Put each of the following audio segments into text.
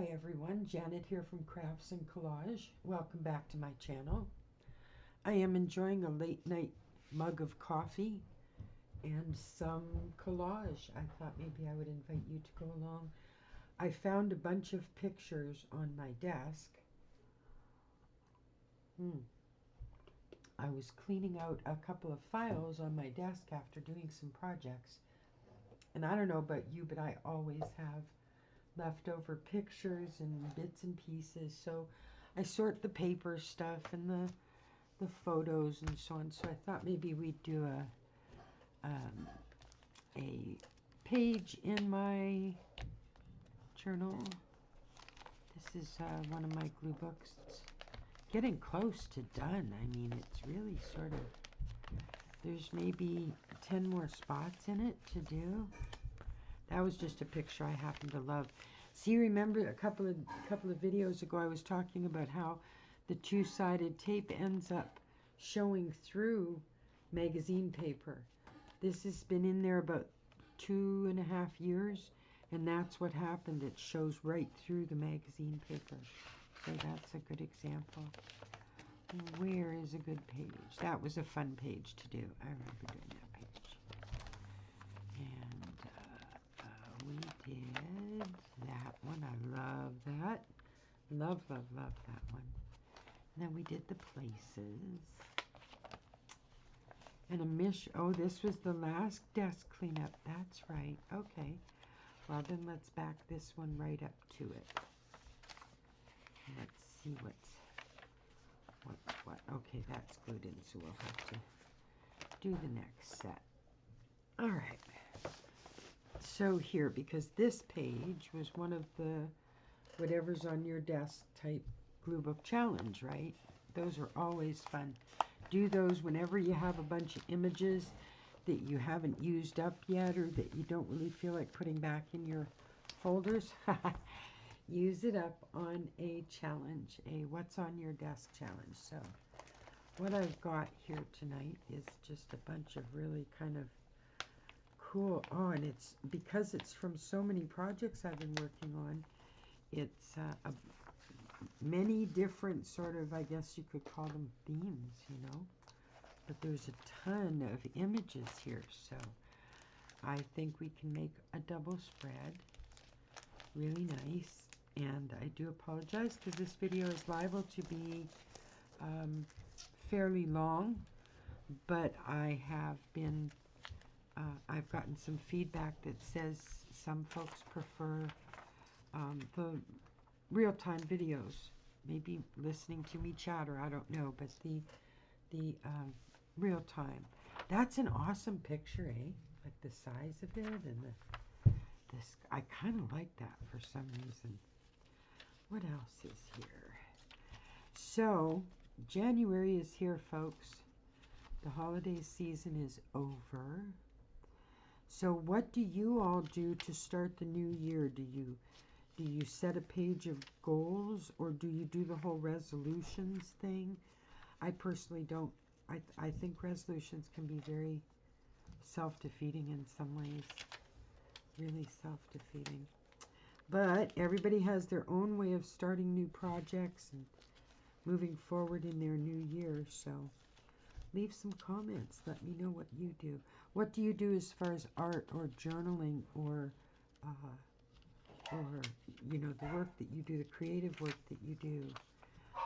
Hi everyone, Janet here from Crafts and Collage. Welcome back to my channel. I am enjoying a late night mug of coffee and some collage. I thought maybe I would invite you to go along. I found a bunch of pictures on my desk. I was cleaning out a couple of files on my desk after doing some projects. And I don't know about you, but I always have leftover pictures and bits and pieces, so I sort the paper stuff and the photos and so on. So I thought maybe we'd do a page in my journal. This is one of my glue books. It's getting close to done. I mean, it's really sort of, there's maybe 10 more spots in it to do. That was just a picture I happen to love. See, remember a couple of videos ago I was talking about how the two-sided tape ends up showing through magazine paper. This has been in there about 2.5 years, and that's what happened. It shows right through the magazine paper. So that's a good example. Where is a good page? That was a fun page to do. I remember doing that page. And we did that one. I love that. Love that one. And then we did the places. And oh, this was the last desk cleanup. That's right. Okay. Well, then let's back this one right up to it. Let's see what's what. Okay, that's glued in, so we'll have to do the next set. All right. So here, because this page was one of the whatever's on your desk type glue book challenge, right? Those are always fun. Do those whenever you have a bunch of images that you haven't used up yet or that you don't really feel like putting back in your folders. Use it up on a challenge, a what's on your desk challenge. So what I've got here tonight is just a bunch of really kind of cool, and it's because it's from so many projects I've been working on. It's many different sort of, I guess you could call them themes, you know. But there's a ton of images here, so I think we can make a double spread. Really nice. And I do apologize because this video is liable to be fairly long, but I have been I've gotten some feedback that says some folks prefer the real-time videos, maybe listening to me chatter, I don't know, but the real-time. That's an awesome picture, eh? Like the size of it and this. I kind of like that for some reason. What else is here? So, January is here, folks. The holiday season is over. So what do you all do to start the new year? Do you set a page of goals, or do you do the whole resolutions thing? I personally don't. I think resolutions can be very self-defeating in some ways. Really self-defeating. But everybody has their own way of starting new projects and moving forward in their new year. So leave some comments. Let me know what you do. What do you do as far as art or journaling or you know, the work that you do, the creative work that you do?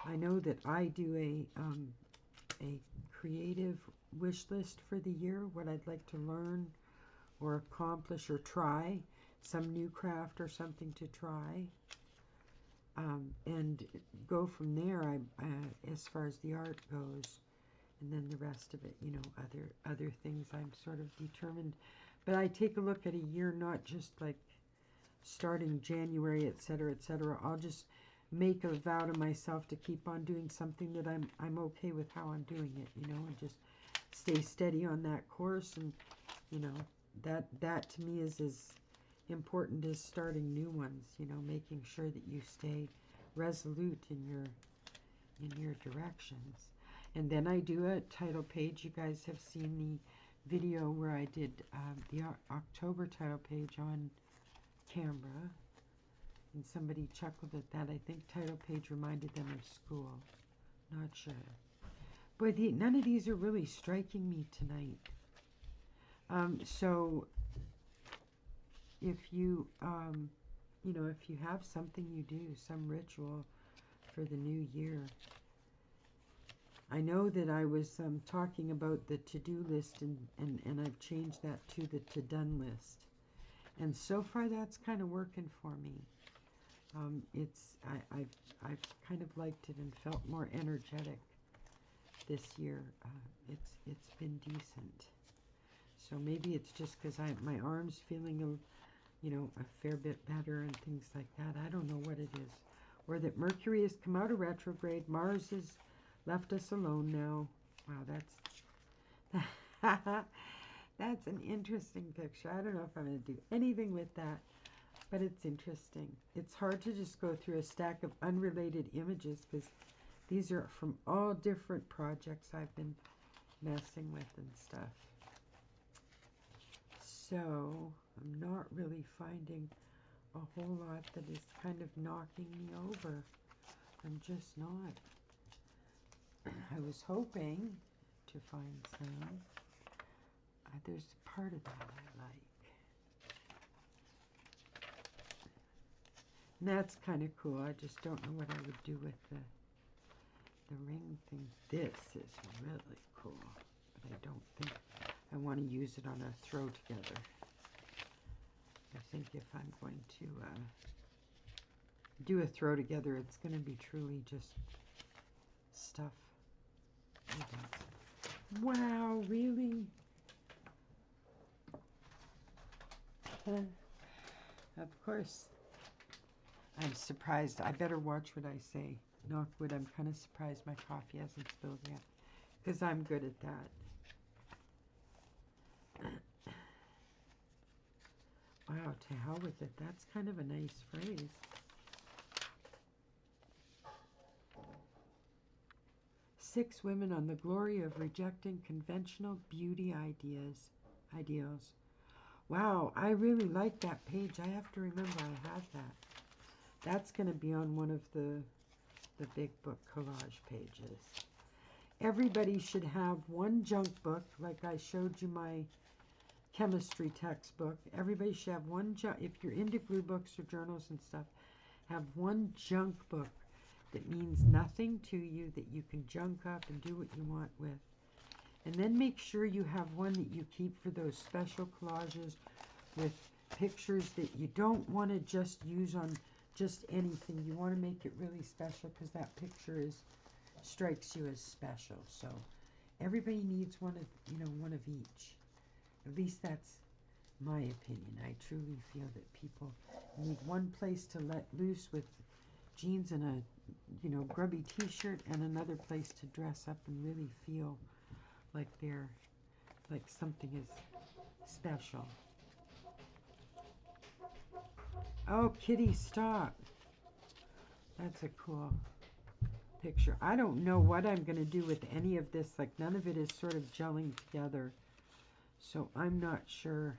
I know that I do a creative wish list for the year, what I'd like to learn or accomplish or try, some new craft or something to try, and go from there. As far as the art goes, and then the rest of it, you know, other things I'm sort of determined. But I take a look at a year, not just like starting January, etc., etc. I'll just make a vow to myself to keep on doing something that I'm okay with how I'm doing it, you know, and just stay steady on that course. And you know, that to me is as important as starting new ones, you know, making sure that you stay resolute in your directions. And then I do a title page. You guys have seen the video where I did the October title page on camera. And somebody chuckled at that. I think title page reminded them of school. Not sure. Boy, none of these are really striking me tonight. So if you, if you have something you do, some ritual for the new year. I know that I was talking about the to-do list, and I've changed that to the to-done list. And so far, that's kind of working for me. I've kind of liked it and felt more energetic this year. It's been decent. So maybe it's just because my arm's feeling a fair bit better and things like that. I don't know what it is. Or that Mercury has come out of retrograde. Mars has left us alone now. Wow, that's an interesting picture. I don't know if I'm going to do anything with that, but it's interesting. It's hard to just go through a stack of unrelated images because these are from all different projects I've been messing with and stuff. So I'm not really finding a whole lot that is kind of knocking me over. I'm just not. I was hoping to find some. There's a part of that I like. And that's kind of cool. I just don't know what I would do with the ring thing. This is really cool, but I don't think I want to use it on a throw together. I think if I'm going to do a throw together, it's going to be truly just stuff. Wow, really? Of course. I'm surprised. I better watch what I say. Knock wood, I'm kind of surprised my coffee hasn't spilled yet, because I'm good at that. Wow, to hell with it. That's kind of a nice phrase. Six women on the glory of rejecting conventional beauty ideals. Wow, I really like that page. I have to remember I have that. That's going to be on one of the big book collage pages. Everybody should have one junk book, like I showed you my chemistry textbook. Everybody should have one junk. If you're into glue books or journals and stuff, have one junk book that means nothing to you, that you can junk up and do what you want with. And then make sure you have one that you keep for those special collages with pictures that you don't want to just use on just anything. You want to make it really special because that picture strikes you as special. So everybody needs one of each. At least that's my opinion. I truly feel that people need one place to let loose with jeans and a grubby t-shirt, and another place to dress up and really feel like something is special. Oh, Kitty, stop. That's a cool picture. I don't know what I'm going to do with any of this. Like, none of it is sort of gelling together. So I'm not sure,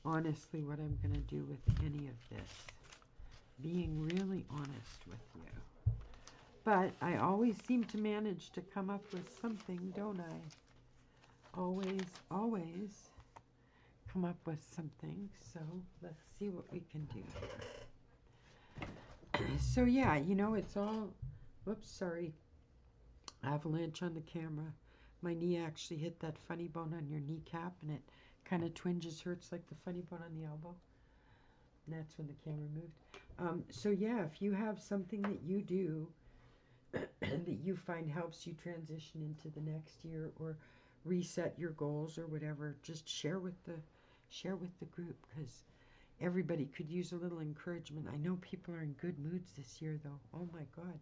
honestly, what I'm going to do with any of this. Being really honest with you. But I always seem to manage to come up with something, don't I? Always come up with something. So let's see what we can do here. So yeah, it's all, whoops, sorry, avalanche on the camera. My knee actually hit that funny bone on your kneecap, and it kind of twinges, hurts like the funny bone on the elbow. And that's when the camera moved. So yeah, if you have something that you do that you find helps you transition into the next year or reset your goals or whatever, just share with the group, because everybody could use a little encouragement. I know people are in good moods this year, though. Oh my God.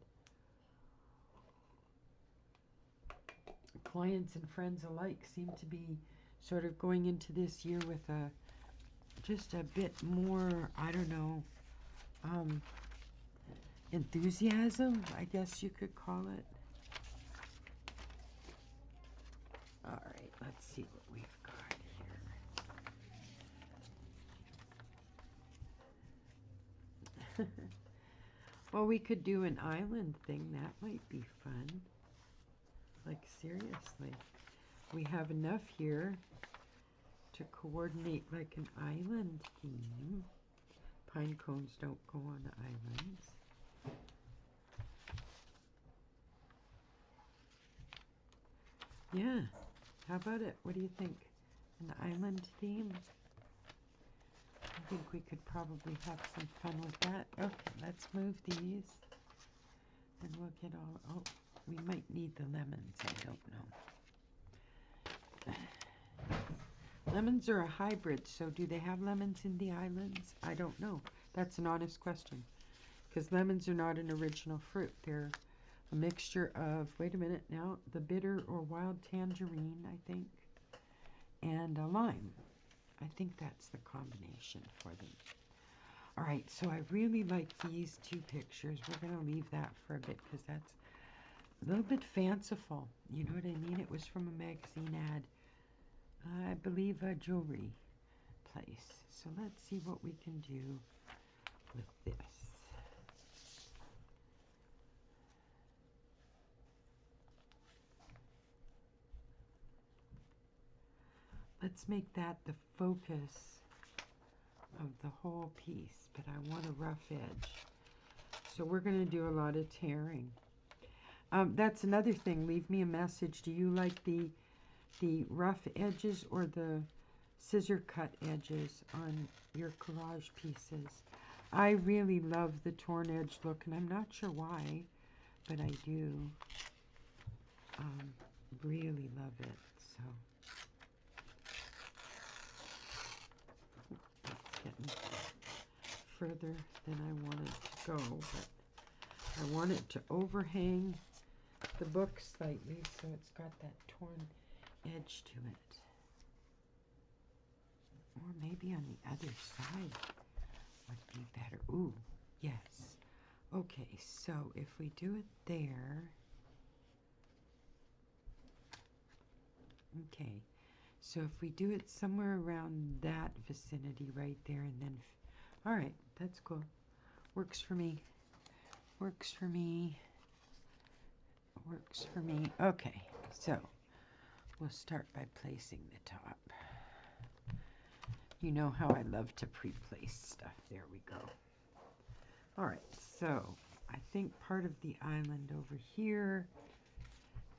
Clients and friends alike seem to be sort of going into this year with just a bit more, I don't know, enthusiasm, I guess you could call it. All right, let's see what we've got here. Well, we could do an island thing. That might be fun. Like, seriously. We have enough here to coordinate like an island theme. Pine cones don't go on islands. Yeah, how about it? What do you think? An island theme? I think we could probably have some fun with that. Okay, let's move these. And we'll get all, oh, we might need the lemons, I don't know. Lemons are a hybrid, so do they have lemons in the islands? I don't know. That's an honest question. Because lemons are not an original fruit. They're a mixture of, wait a minute now, the bitter or wild tangerine, I think, and a lime. I think that's the combination for them. All right, so I really like these two pictures. We're going to leave that for a bit because that's a little bit fanciful. You know what I mean? It was from a magazine ad. I believe a jewelry place. So let's see what we can do with this. Let's make that the focus of the whole piece, but I want a rough edge. So we're going to do a lot of tearing. That's another thing. Leave me a message. Do you like the rough edges or the scissor cut edges on your collage pieces? I really love the torn edge look, and I'm not sure why, but I do really love it. So getting further than I wanted to go, but I want it to overhang the book slightly so it's got that torn edge to it. Or maybe on the other side would be better. Ooh, yes. Okay, so if we do it there, okay, so if we do it somewhere around that vicinity right there, and then, all right, that's cool. Works for me. Works for me. Works for me. Okay, so we'll start by placing the top. You know how I love to pre-place stuff. There we go. All right, so I think part of the island over here,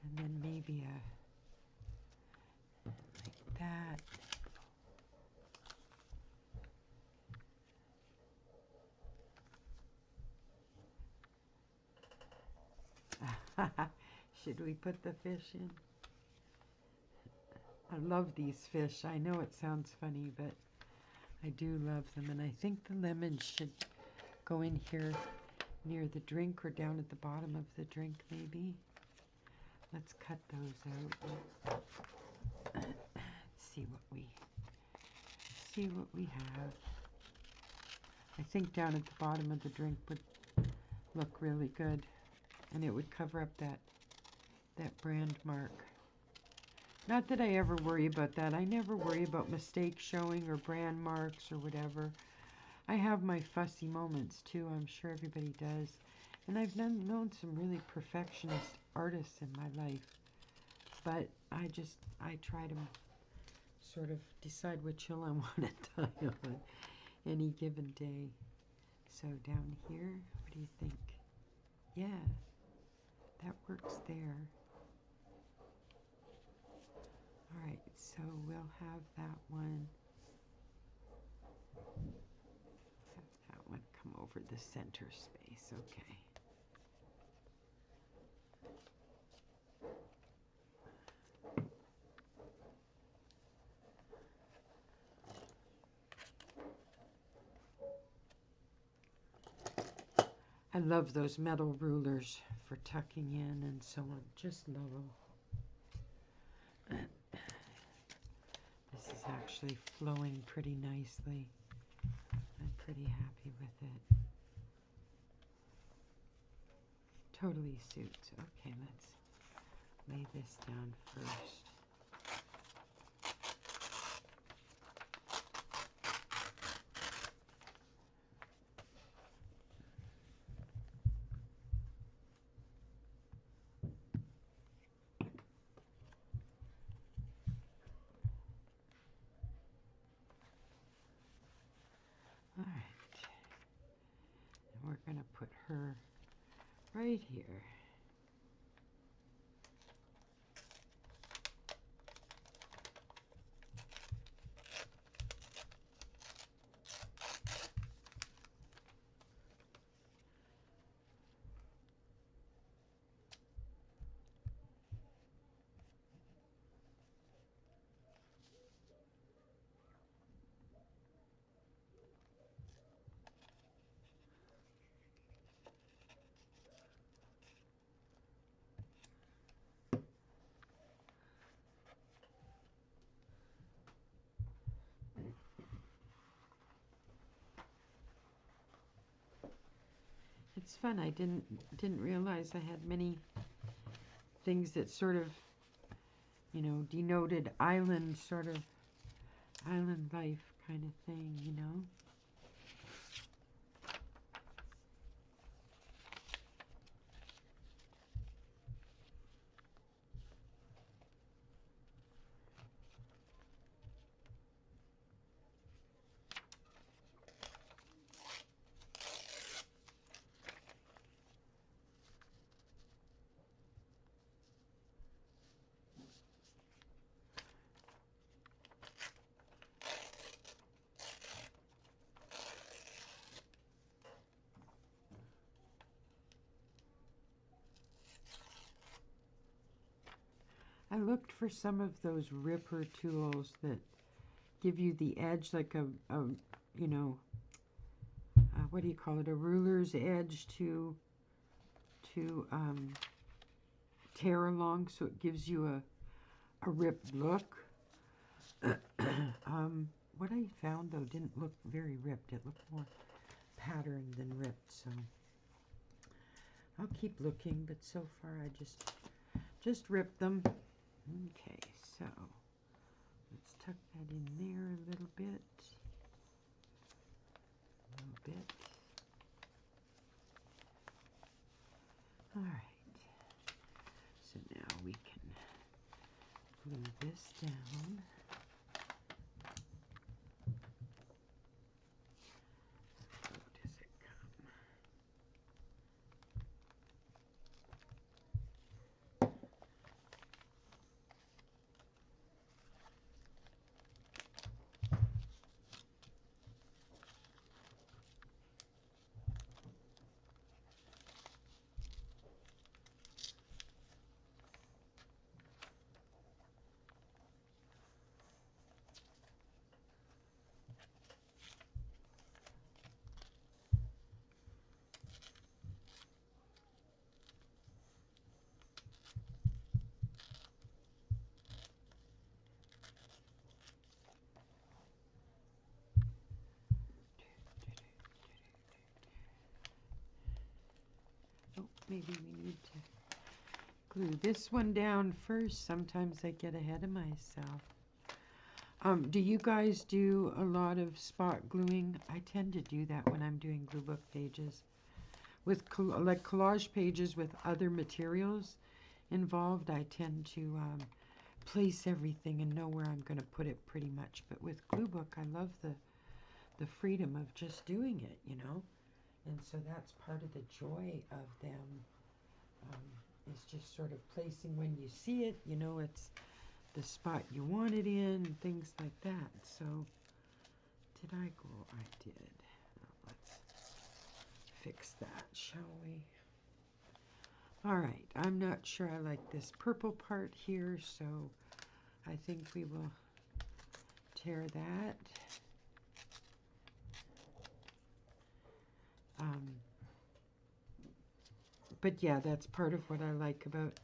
and then maybe like that. Should we put the fish in? I love these fish. I know it sounds funny, but I do love them. And I think the lemons should go in here near the drink or down at the bottom of the drink, maybe. Let's cut those out. See what we have. I think down at the bottom of the drink would look really good, and it would cover up that brand mark. Not that I ever worry about that. I never worry about mistakes showing or brand marks or whatever. I have my fussy moments too. I'm sure everybody does. And I've known some really perfectionist artists in my life. But I try to sort of decide which hill I want to die on any given day. So down here, what do you think? Yeah, that works there. All right, so we'll have that one. Have that one come over the center space, okay. I love those metal rulers for tucking in and so on. Just love them. This is actually flowing pretty nicely. I'm pretty happy with it. Totally suits. Okay, let's lay this down first. to put her right here. It's fun. I didn't realize I had many things that sort of, you know, denoted island, sort of island life kind of thing, you know. I looked for some of those ripper tools that give you the edge, like a you know, what do you call it? A ruler's edge to tear along, so it gives you a ripped look. What I found though didn't look very ripped. It looked more patterned than ripped. So I'll keep looking, but so far I just ripped them. Okay, so let's tuck that in there a little bit. A little bit. All right. So now we can glue this down. How does it come? Oh, maybe we need to glue this one down first. Sometimes I get ahead of myself. Do you guys do a lot of spot gluing? I tend to do that when I'm doing glue book pages. With like collage pages with other materials involved, I tend to place everything and know where I'm going to put it pretty much. But with glue book, I love the freedom of just doing it, you know. And so that's part of the joy of them, is just sort of placing when you see it, you know, it's the spot you want it in, and things like that. So, did I go? I did. Now let's fix that, shall we? All right, I'm not sure I like this purple part here, so I think we will tear that. But yeah, that's part of what I like about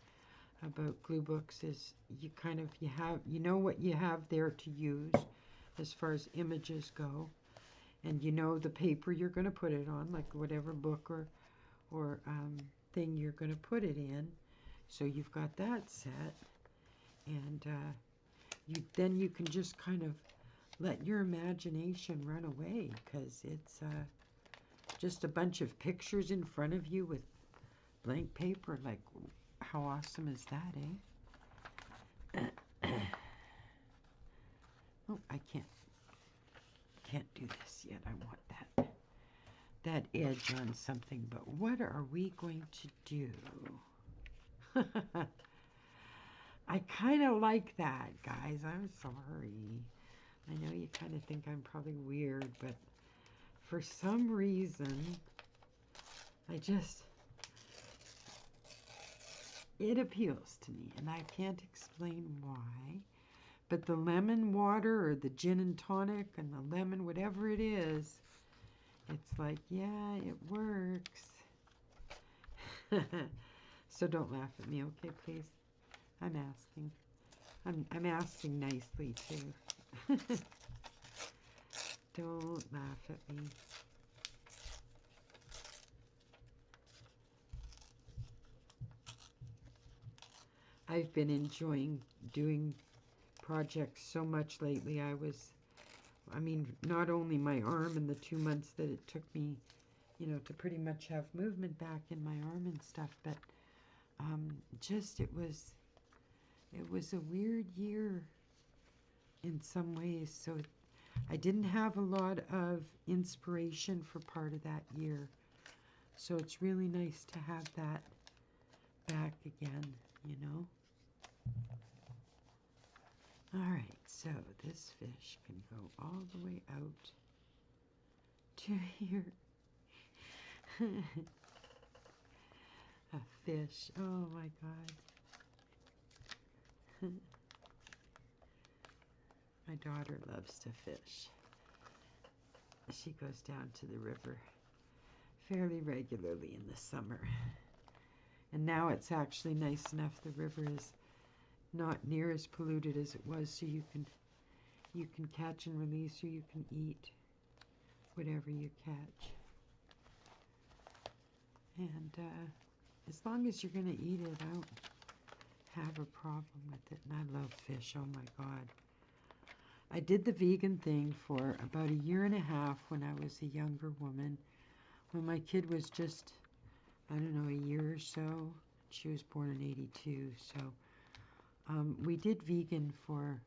glue books is you know what you have there to use as far as images go, and you know the paper you're going to put it on, like whatever book or thing you're going to put it in. So you've got that set, and then you can just kind of let your imagination run away, because it's just a bunch of pictures in front of you with blank paper. Like, how awesome is that, eh? Oh, I can't do this yet. I want that edge on something, but what are we going to do? I kind of like that, guys. I'm sorry. I know you kind of think I'm probably weird, but for some reason, it appeals to me, and I can't explain why. But the lemon water or the gin and tonic and the lemon, whatever it is, it's like, yeah, it works. So don't laugh at me, okay, please? I'm asking. I'm asking nicely, too. Don't laugh at me. I've been enjoying doing projects so much lately. I mean, not only my arm in the 2 months that it took me, to pretty much have movement back in my arm and stuff, but it was a weird year in some ways. So I didn't have a lot of inspiration for part of that year. So it's really nice to have that back again, All right, so this fish can go all the way out to here. A fish, oh my God. My daughter loves to fish. She goes down to the river fairly regularly in the summer. And now it's actually nice enough. The river is not near as polluted as it was, so you can catch and release, or you can eat whatever you catch. And as long as you're going to eat it, I don't have a problem with it. And I love fish, oh my God. I did the vegan thing for about a year and a half when I was a younger woman. When my kid was just, I don't know, a year or so. She was born in 82, so we did vegan for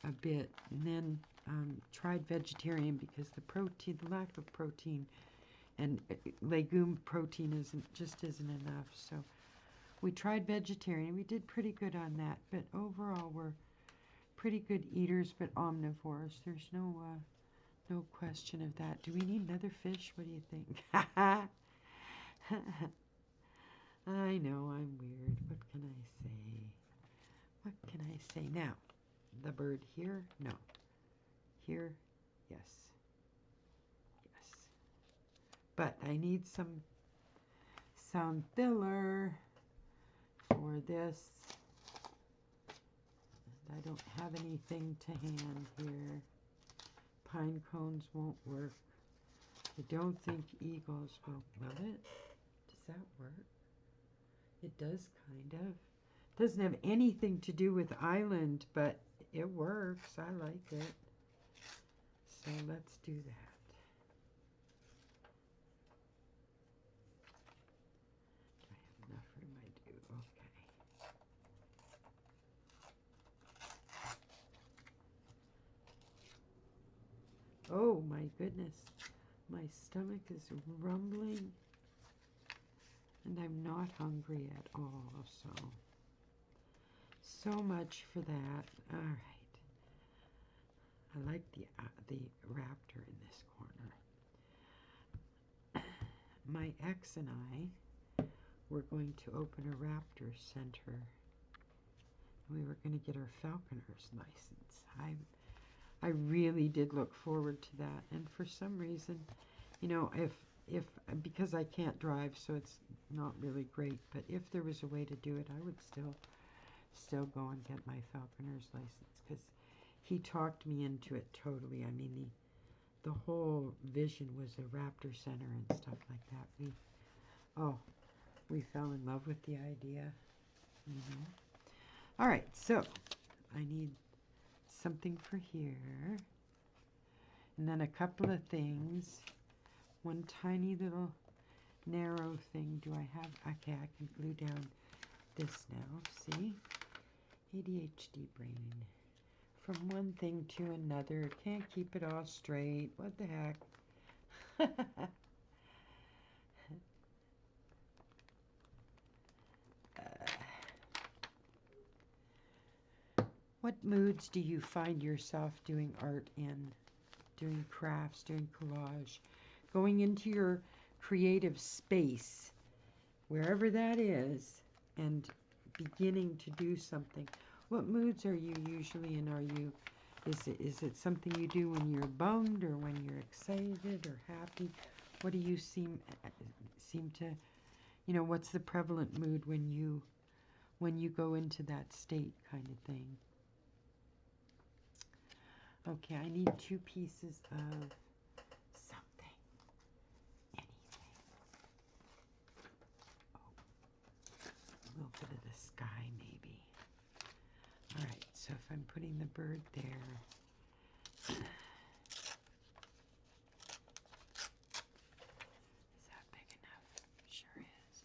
a bit, and then tried vegetarian because the lack of protein and legume protein isn't enough. So we tried vegetarian. We did pretty good on that, but overall we're pretty good eaters, but omnivores. There's no question of that. Do we need another fish? What do you think? I know I'm weird. What can I say? What can I say now? The bird here? No. Here? Yes. Yes. But I need some sound filler for this. And I don't have anything to hand here. Pine cones won't work. I don't think eagles will it? Does that work? It does, kind of. Doesn't have anything to do with island, but it works. I like it. So let's do that. Do I have enough room? I do. Okay. Oh my goodness. My stomach is rumbling. And I'm not hungry at all, so much for that. All right. I like the raptor in this corner. My ex and I were going to open a raptor center. We were going to get our falconer's license. I really did look forward to that, and for some reason, if because I can't drive, so it's not really great, but if there was a way to do it, I would still go and get my falconer's license, because he talked me into it totally. I mean, the whole vision was a raptor center and stuff like that. We fell in love with the idea. All right, so I need something for here, and then a couple of things. One tiny little narrow thing. Do I have? Okay, I can glue down this now. See? ADHD brain. From one thing to another. Can't keep it all straight. What the heck? What moods do you find yourself doing art in? Doing crafts, doing collage, going into your creative space, wherever that is, and beginning to do something. What moods are you usually in? Is it something you do when you're bummed or when you're excited or happy? What do you seem to, what's the prevalent mood when you go into that state kind of thing? Okay, I need 2 pieces of something. Anything. Oh, a little bit of the sky, maybe. All right, so if I'm putting the bird there. Is that big enough? Sure is.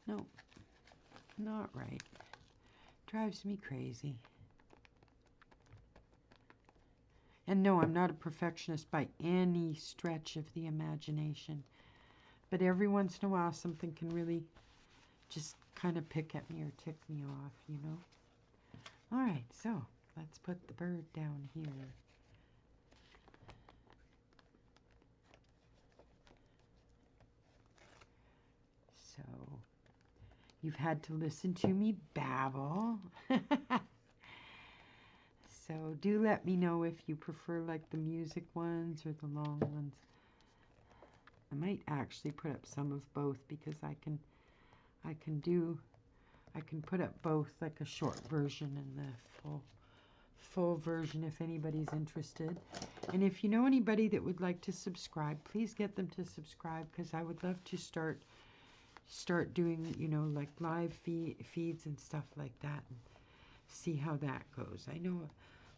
No, not right. Drives me crazy. And no, I'm not a perfectionist by any stretch of the imagination. But every once in a while, something can really just kind of pick at me or tick me off, All right, so let's put the bird down here. So you've had to listen to me babble. So do let me know if you prefer like the music ones or the long ones. I might actually put up some of both because I can put up both, like a short version and the full version if anybody's interested. And if you know anybody that would like to subscribe, please get them to subscribe because I would love to start doing, like live feeds and stuff like that and see how that goes. I know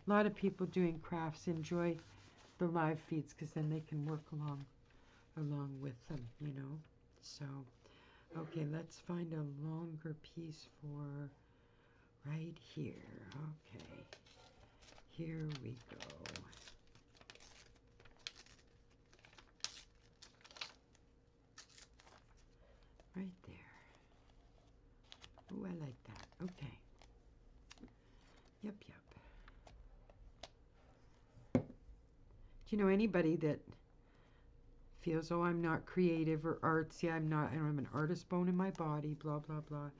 a lot of people doing crafts enjoy the live feeds because then they can work along with them, So, okay, let's find a longer piece for right here. Okay, here we go. Right there. Oh, I like that. Okay. Yep. Do you know anybody that feels, oh, I'm not creative or artsy, I don't have an artist bone in my body, blah, blah, blah.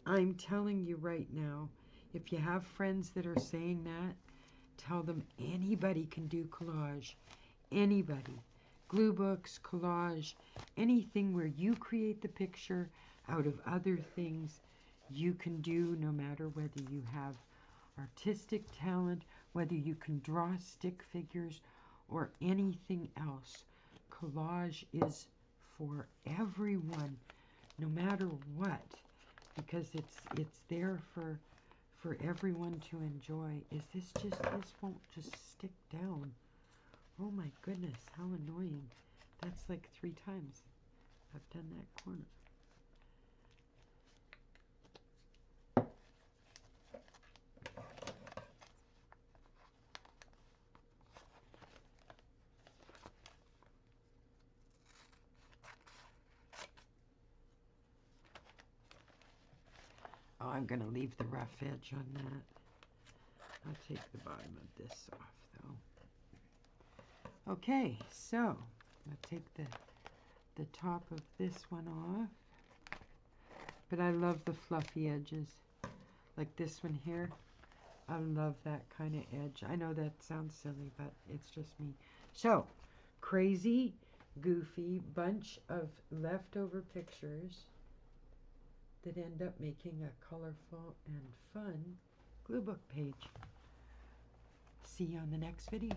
I'm telling you right now, if you have friends that are saying that, tell them anybody can do collage. Anybody. Glue books, collage, anything where you create the picture out of other things you can do, no matter whether you have artistic talent, whether you can draw stick figures or anything else. Collage is for everyone, no matter what, because it's there for everyone to enjoy. This won't just stick down. Oh my goodness, how annoying. That's like 3 times I've done that corner. Oh, I'm going to leave the rough edge on that. I'll take the bottom of this off, though. Okay, so I'll take the top of this one off. But I love the fluffy edges. Like this one here. I love that kind of edge. I know that sounds silly, but it's just me. So, crazy, goofy bunch of leftover pictures that end up making a colorful and fun glue book page. See you on the next video.